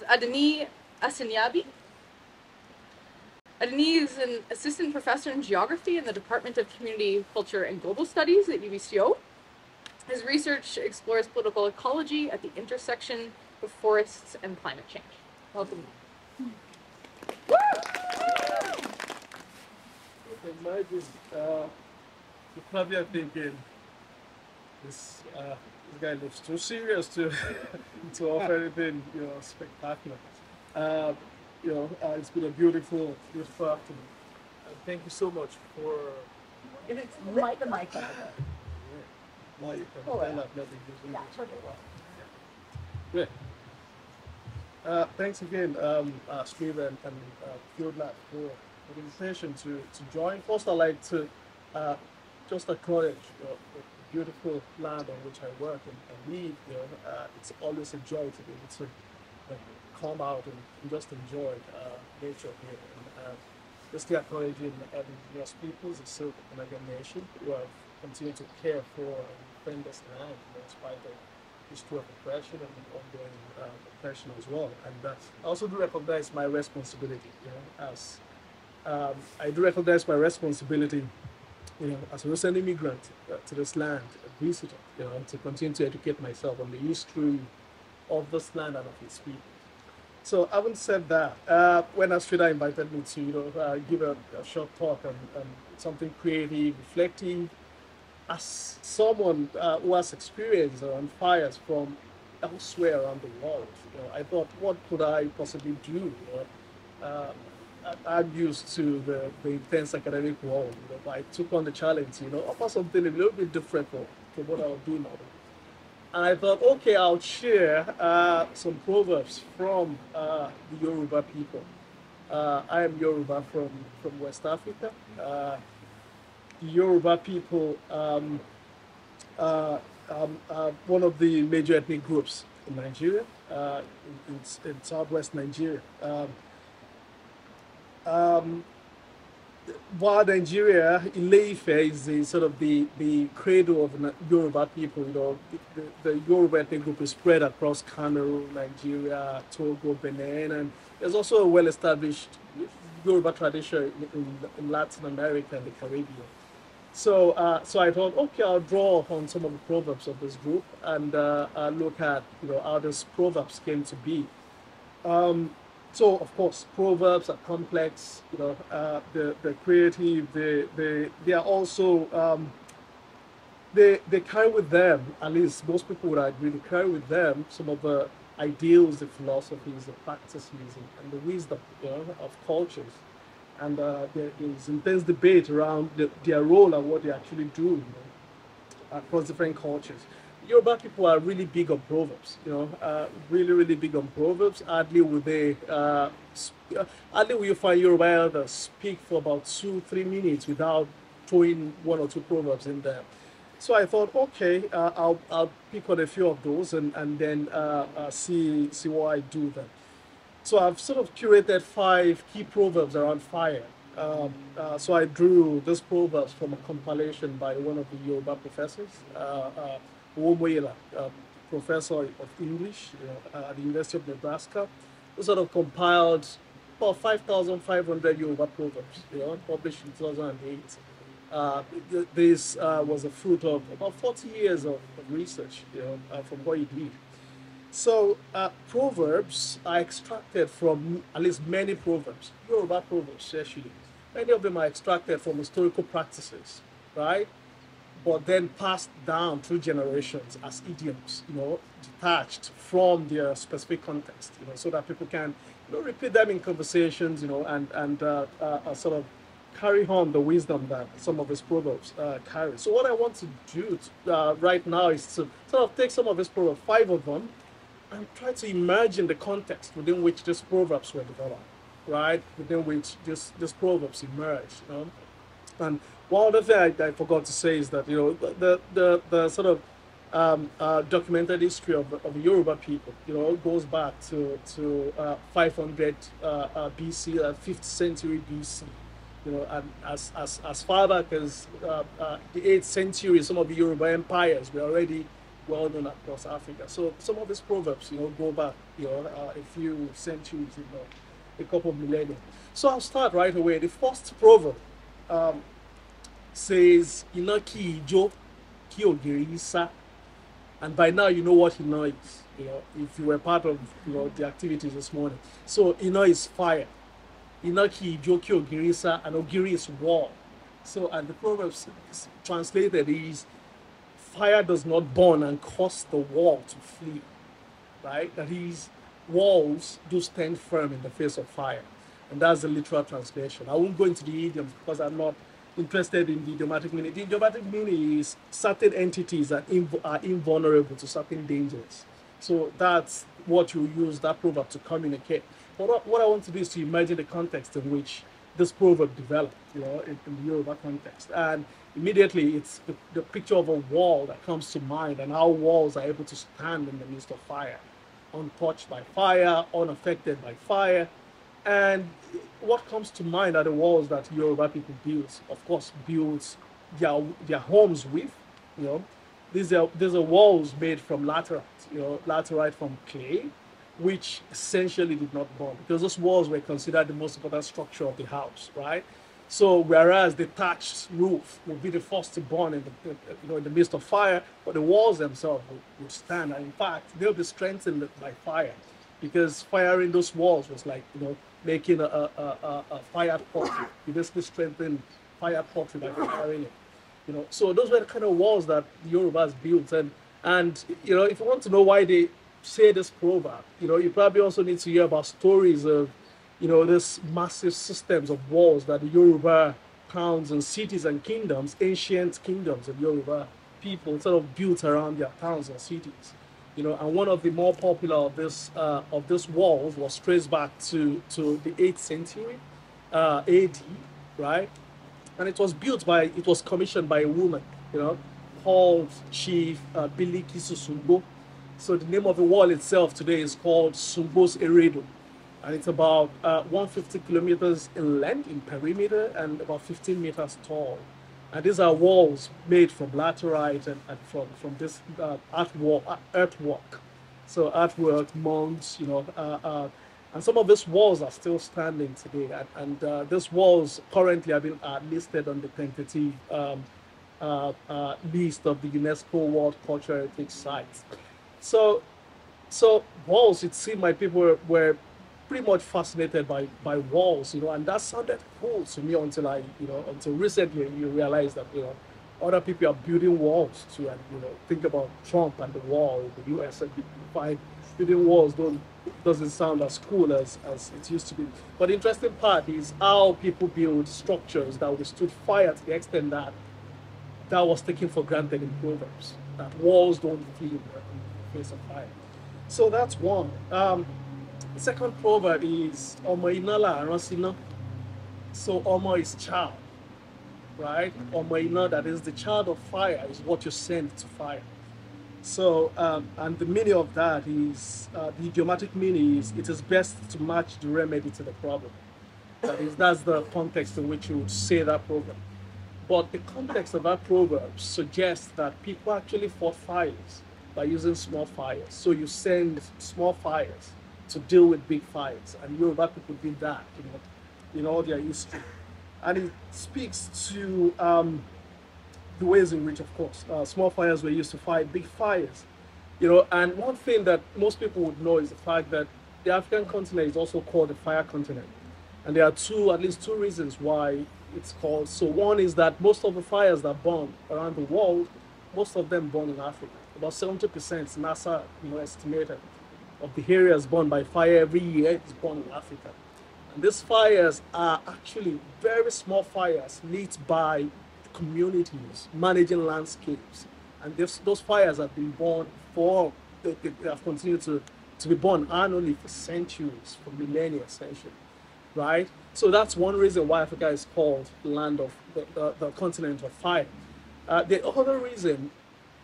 Adeniyi Asiyanbi. Adeniyi is an assistant professor in geography in the Department of Community, Culture, and Global Studies at UBCO. His research explores political ecology at the intersection of forests and climate change. Welcome. Imagine, you probably are thinking, this guy looks too serious to to offer anything, spectacular. It's been a beautiful, beautiful afternoon. Thank you so much for. Light the mic up. Now you can Oh, stand yeah. up, nothing just Yeah, perfect. Great. Thanks again, Steve and Field Lab for the invitation to join. First, I'd like to just acknowledge the beautiful land on which I work and live. It's always a joy to be able to come out and just enjoy nature here. And just acknowledging the indigenous peoples, the Silk Okanagan Nation, who have continued to care for and defend this land in spite of history of oppression and ongoing oppression as well. And I also do recognize my responsibility, as I do recognize my responsibility, as a recent immigrant to this land, a visitor, to continue to educate myself on the history of this land and of its people. So having said that, when Astrida invited me to, give a short talk and something creative, reflective, as someone who has experience on fires from elsewhere around the world, I thought, what could I possibly do? I'm used to the intense academic world, but I took on the challenge, offer something a little bit different from what I was doing now. And I thought, okay, I'll share some proverbs from the Yoruba people. I am Yoruba from West Africa. The Yoruba people, one of the major ethnic groups in Nigeria, in southwest Nigeria. While Nigeria, Ile-Ife is the sort of the cradle of Yoruba people, the Yoruba ethnic group is spread across Cameroon, Nigeria, Togo, Benin, and there's also a well-established Yoruba tradition in Latin America and the Caribbean. So I thought, okay, I'll draw on some of the proverbs of this group and look at how these proverbs came to be. So of course, proverbs are complex. They're creative. They are also they carry with them. At least most people would agree. They carry with them some of the ideals, the philosophies, the practices, and the wisdom of cultures. And there is intense debate around their role and what they actually do across different cultures. Yoruba people are really big on proverbs, really, really big on proverbs. Hardly will you find Yoruba elders speak for about 2-3 minutes without throwing one or two proverbs in there. So I thought, okay, I'll pick on a few of those and then see what I do then. So I've sort of curated 5 key proverbs around fire. So I drew these proverbs from a compilation by one of the Yoruba professors, Womoyela, professor of English at the University of Nebraska, who sort of compiled about 5,500 Yoruba proverbs, published in 2008. This was a fruit of about 40 years of research, from what he did. So proverbs are extracted from at least many proverbs, Yoruba proverbs especially. Many of them are extracted from historical practices, right? But then passed down through generations as idioms, detached from their specific context, so that people can repeat them in conversations, and sort of carry on the wisdom that some of these proverbs carry. So what I want to do right now is to sort of take some of these proverbs, 5 of them, and try to imagine the context within which these proverbs were developed, right? Within which these proverbs emerged. And one other thing I forgot to say is that the sort of documented history of the Yoruba people, goes back to 500 BC, 5th century BC. And as far back as the 8th century, some of the Yoruba empires were already well known across Africa. So some of these proverbs, go back, a few centuries, a couple of millennia. So I'll start right away. The first proverb um, says, "Ina ki ijo, ki ogiri isa." And by now you know what Ina is. If you were part of the activities this morning. So Ina is fire. Ina ki ijo, ki ogiri isa, and ogiri is wall. So and the proverbs translated is, fire does not burn and cause the wall to flee, right? That is, walls do stand firm in the face of fire. And that's the literal translation. I won't go into the idioms because I'm not interested in the idiomatic meaning. The idiomatic meaning is certain entities that are invulnerable to certain dangers. So that's what you use that proverb to communicate. But what I want to do is to imagine the context in which this proverb developed, in the Yoruba context. And immediately it's the picture of a wall that comes to mind, and how walls are able to stand in the midst of fire, untouched by fire, unaffected by fire. And what comes to mind are the walls that Yoruba people build. Of course, builds their homes with. You know, these are walls made from laterite. Laterite from clay, which essentially did not burn, because those walls were considered the most important structure of the house, right? So whereas the thatched roof would be the first to burn in the midst of fire, but the walls themselves would stand. And in fact, they'll be strengthened by fire, because firing those walls was like making a fire pottery. You basically strengthen fire pottery by firing it. So those were the kind of walls that the Yorubas built. And if you want to know why they say this proverb, you probably also need to hear about stories of this massive systems of walls that the Yoruba towns and cities and kingdoms, ancient kingdoms of Yoruba people, sort of built around their towns and cities. And one of the more popular of this walls was traced back to the 8th century AD, right? And it was commissioned by a woman, called Chief Biliki Susumbo. So the name of the wall itself today is called Sumbo's Eredo. And it's about 150 kilometers in length, in perimeter, and about 15 meters tall. And these are walls made from laterite and from this earthwork. So earthwork, mounds, and some of these walls are still standing today. And these walls currently have been listed on the tentative list of the UNESCO World Cultural Heritage Sites. So walls, it seemed like people were pretty much fascinated by walls, and that sounded cool to me until recently you realize that, other people are building walls too. And, think about Trump and the wall in the US, and you find building walls doesn't sound as cool as it used to be. But the interesting part is how people build structures that withstood fire to the extent that was taken for granted in Proverbs, that walls don't flee in the face of fire. So that's one. The second proverb is Omo Inala Arosina. So Omo is child, right? Omo Ina, that is the child of fire, is what you send to fire. So, and the meaning of that is, the idiomatic meaning is, it is best to match the remedy to the problem. That's the context in which you would say that proverb. But the context of that proverb suggests that people actually fought fires by using small fires. So you send small fires to deal with big fires, and Yoruba people did that, in all their history. And it speaks to the ways in which, of course, small fires were used to fight big fires. And one thing that most people would know is the fact that the African continent is also called the fire continent. And there are at least two reasons why it's called. So one is that most of the fires that burn around the world, most of them burn in Africa. About 70%, NASA estimated, of the areas burned by fire every year is burned in Africa. And these fires are actually very small fires lit by communities managing landscapes. And those fires have been burned they have continued to be burned annually for centuries, for millennia, essentially, right? So that's one reason why Africa is called the land of the continent of fire. The other reason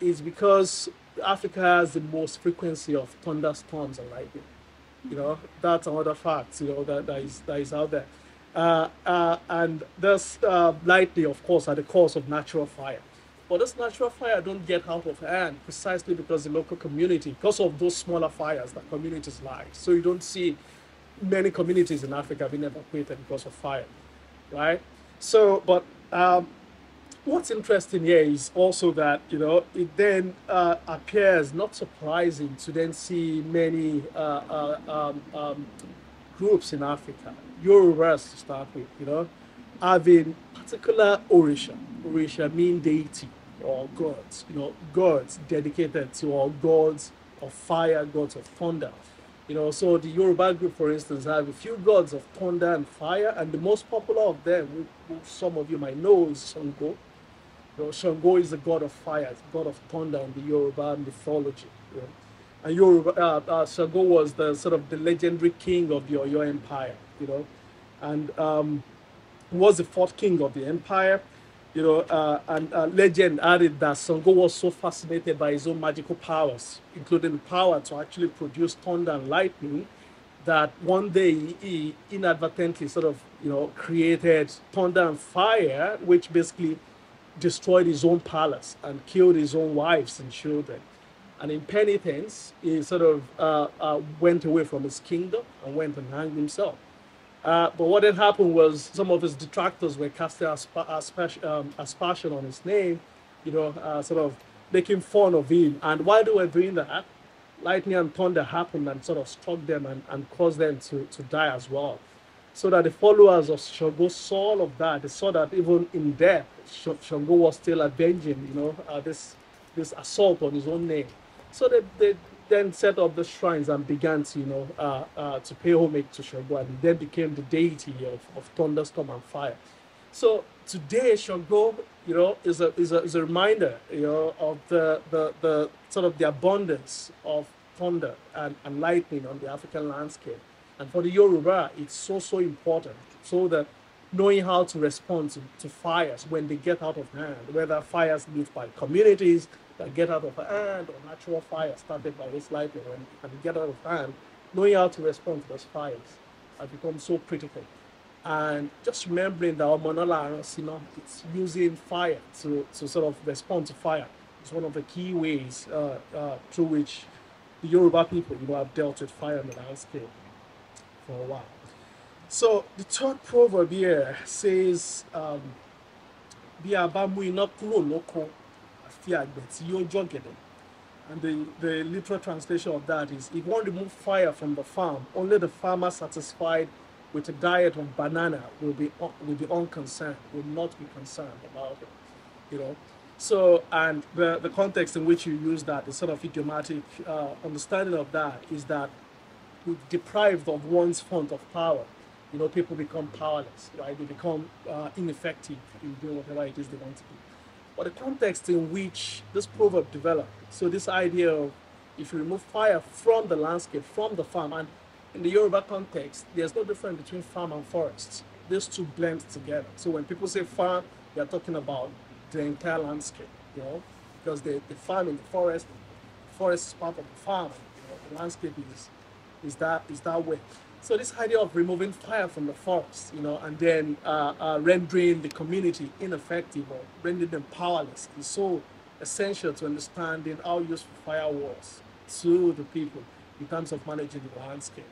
is because Africa has the most frequency of thunderstorms and lightning. That's another fact, that is out there. And there's lightning, of course, at the cause of natural fire. But this natural fire don't get out of hand precisely because the local community, because of those smaller fires that communities like. So you don't see many communities in Africa being evacuated because of fire, right? So, but what's interesting here is also that it then appears not surprising to then see many groups in Africa, Yorubas to start with, having particular Orisha. Orisha mean deity or gods, gods dedicated to, or gods of fire, gods of thunder. So the Yoruba group, for instance, have a few gods of thunder and fire, and the most popular of them, which some of you might know, is Shango. Shango is the god of fire, god of thunder in the Yoruba mythology. And Shango was the sort of the legendary king of the Oyo Empire, and was the fourth king of the empire, and legend added that Shango was so fascinated by his own magical powers, including the power to actually produce thunder and lightning, that one day he inadvertently sort of, created thunder and fire, which basically destroyed his own palace and killed his own wives and children. And in penitence, he sort of went away from his kingdom and went and hanged himself. But what had happened was some of his detractors were casting aspersion on his name, sort of making fun of him. And while they were doing that, lightning and thunder happened and sort of struck them and caused them to die as well. So that the followers of Shango saw all of that. They saw that even in death, Shango was still avenging, this assault on his own name. So they then set up the shrines and began to, to pay homage to Shango, and then became the deity of thunderstorm and fire. So today, Shango, is a reminder, of the sort of the abundance of thunder and lightning on the African landscape. And for the Yoruba, it's so important, so that knowing how to respond to fires when they get out of hand, whether fires lit by communities that get out of hand or natural fires started by this lightning and they get out of hand, knowing how to respond to those fires has become so critical. And just remembering that Omonola, it's using fire to sort of respond to fire. It's one of the key ways through which the Yoruba people, have dealt with fire in the landscape for a while. So the third proverb here says, "Bí a bá mú iná kúrò lóko, àfi àgbẹ̀ tí yóò jọ̀gẹ̀dẹ̀." And the literal translation of that is, if one remove fire from the farm, only the farmer satisfied with a diet of banana will be unconcerned, will not be concerned about it. So, and the context in which you use that, the sort of idiomatic understanding of that is that deprived of one's font of power, people become powerless, right? They become ineffective in doing whatever it is they want to do. But the context in which this proverb developed, so this idea of if you remove fire from the landscape, from the farm, and in the Yoruba context, there's no difference between farm and forests. These two blend together. So when people say farm, they're talking about the entire landscape, because they farm in the forest is part of the farm, the landscape is that way. So this idea of removing fire from the forest, and then rendering the community ineffective or rendering them powerless is so essential to understanding how useful fire was to the people in terms of managing the landscape.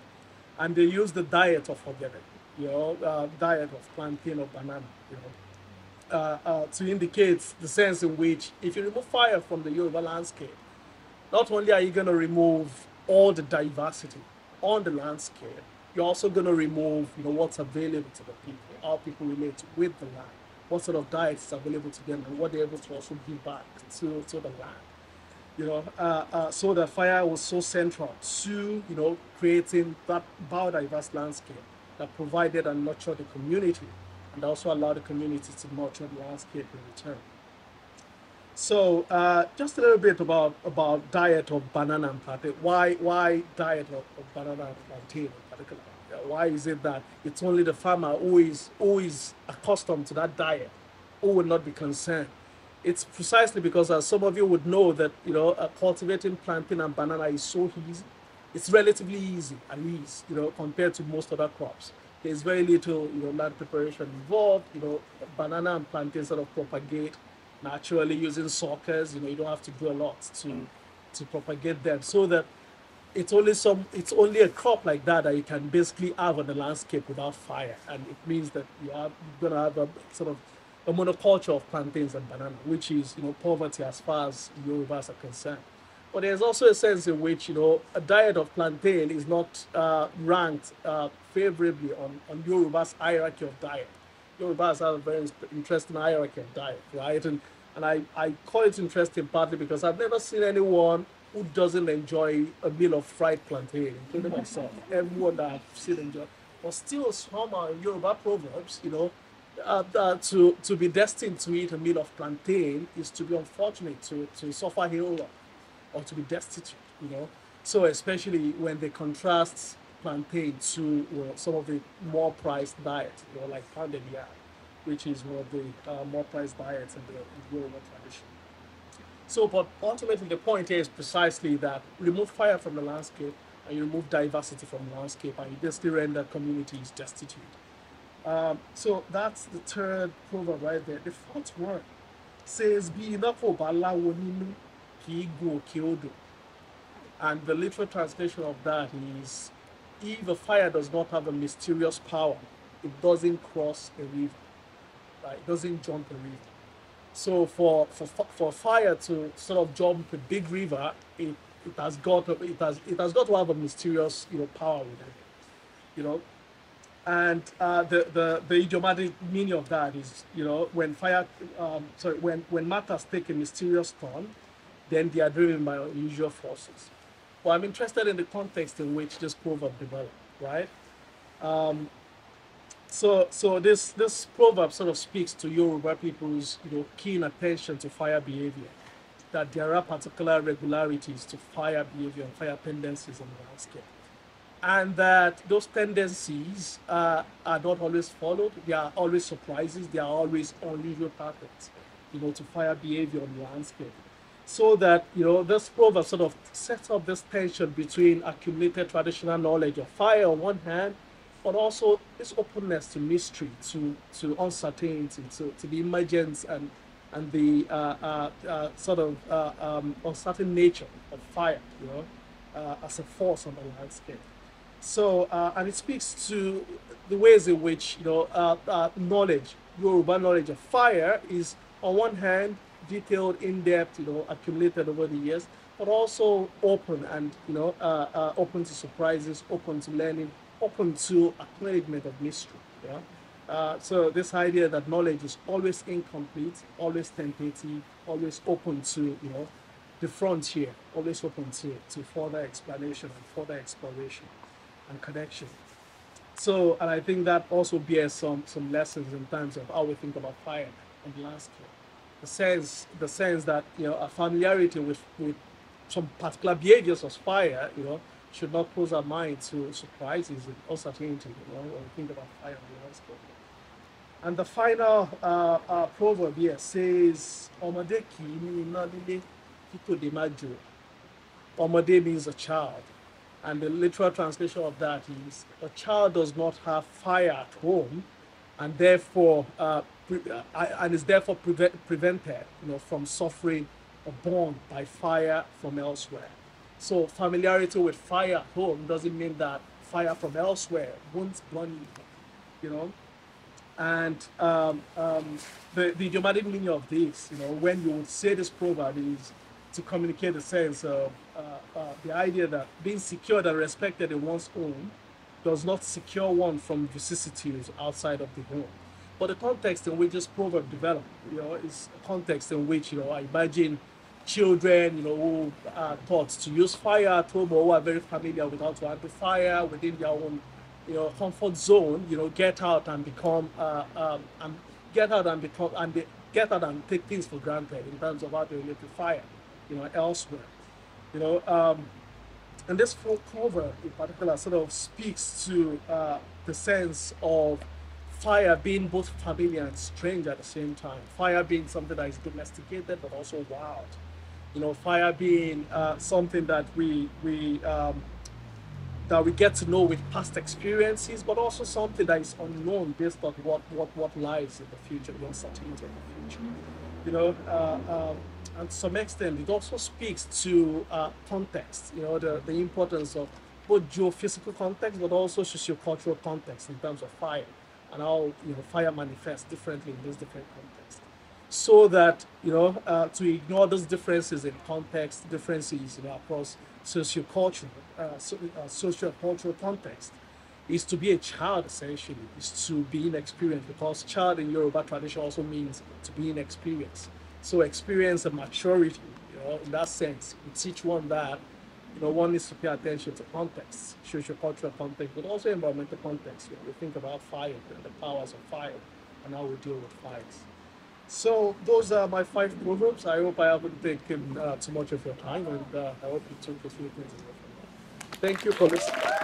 And they use the diet of ogede, diet of plantain or banana, to indicate the sense in which if you remove fire from the Yoruba landscape, not only are you going to remove all the diversity on the landscape, you're also going to remove, what's available to the people, how people relate with the land, what sort of diet is available to them, and what they're able to also give back to the land. So the fire was so central to, creating that biodiverse landscape that provided and nurtured the community, and also allowed the community to nurture the landscape in return. So just a little bit about diet of banana and plantain. Why diet of banana and plantain in particular? Why is it that it's only the farmer who is accustomed to that diet who would not be concerned? It's precisely because, as some of you would know, that cultivating plantain and banana is so easy. It's relatively easy, at least, compared to most other crops. There's very little land preparation involved. Banana and plantain sort of propagate naturally using suckers. You don't have to do a lot to propagate them, so that it's only a crop like that that you can basically have on the landscape without fire, and it means that you're gonna have a sort of a monoculture of plantains and banana, which is poverty as far as Yorubas are concerned. But there's also a sense in which a diet of plantain is not ranked favorably on Yoruba's hierarchy of diet. Yorubas have a very interesting hierarchy of diet, right? And I call it interesting partly because I've never seen anyone who doesn't enjoy a meal of fried plantain, including myself. Everyone that I've seen enjoy. But still, somehow in Yoruba proverbs, to be destined to eat a meal of plantain is to be unfortunate, to suffer ill luck, or to be destitute. So especially when they contrast plantain to some of the more priced diets, like pounded yam, which is one of the more priced diets in the Yoruba tradition. So, but ultimately the point here is precisely that remove fire from the landscape and you remove diversity from the landscape and you basically render communities destitute. So that's the third proverb right there. The fourth one says, "Bí iná kò bá láwo nínú, kì í gun òkè odò." And the literal translation of that is, if a fire does not have a mysterious power, it doesn't cross a river, right? It doesn't jump a river. So for fire to sort of jump a big river, it has got to have a mysterious power with it, and the idiomatic meaning of that is when when matters take a mysterious turn, then they are driven by unusual forces. Well, I'm interested in the context in which this proverb developed, right? So this proverb sort of speaks to Yoruba people's keen attention to fire behavior, that there are particular regularities to fire behavior and fire tendencies in the landscape, and that those tendencies are not always followed. There are always surprises. There are always unusual patterns, to fire behavior on the landscape. So that this proverb sort of sets up this tension between accumulated traditional knowledge of fire on one hand, but also this openness to mystery, to uncertainty, to the emergence and the sort of uncertain nature of fire, as a force on the landscape. So and it speaks to the ways in which knowledge, Yoruba knowledge of fire, is on one hand detailed, in depth, accumulated over the years, but also open and open to surprises, open to learning, open to acknowledgement of mystery. So this idea that knowledge is always incomplete, always tentative, always open to the frontier, always open to further explanation and further exploration and connection. So, and I think that also bears some lessons in terms of how we think about fire on the landscape. The sense that a familiarity with some particular behaviors of fire, should not close our mind to surprises and uncertainty, when we think about fire on the landscape. And the final proverb here says, "Ọmọdé kì í ní iná nílé kí tòde má jó." Ọmọdé means a child, and the literal translation of that is, a child does not have fire at home, and therefore is therefore prevented, from suffering or burned by fire from elsewhere. So familiarity with fire at home doesn't mean that fire from elsewhere won't burn you. And the idiomatic meaning of this, when you would say this proverb, is to communicate the sense of the idea that being secured and respected in one's home does not secure one from vicissitudes outside of the home. But the context in which this proverb developed, is a context in which, I imagine children, who are taught to use fire at home, or who are very familiar with how to handle fire within their own, comfort zone, get out and take things for granted in terms of how to relate to fire, elsewhere, and this proverb in particular sort of speaks to the sense of fire being both familiar and strange at the same time. Fire being something that is domesticated but also wild. Fire being something that we get to know with past experiences, but also something that is unknown based on what lies in the future, the uncertainty of the future. you know, and to some extent, it also speaks to context, you know, the importance of both geophysical context, but also sociocultural context in terms of fire and how, you know, fire manifests differently in those different contexts. So that, you know, to ignore those differences in context, differences, you know, across sociocultural, sociocultural context, is to be a child essentially, is to be inexperienced, because child in Yoruba tradition also means to be inexperienced. So experience and maturity, you know, in that sense, we teach one that, you know, one needs to pay attention to context, socio-cultural context, but also environmental context. You know, we think about fire and the powers of fire and how we deal with fires. So those are my 5 proverbs. I hope I haven't taken too much of your time, and I hope you took a few things away from that. Thank you for listening.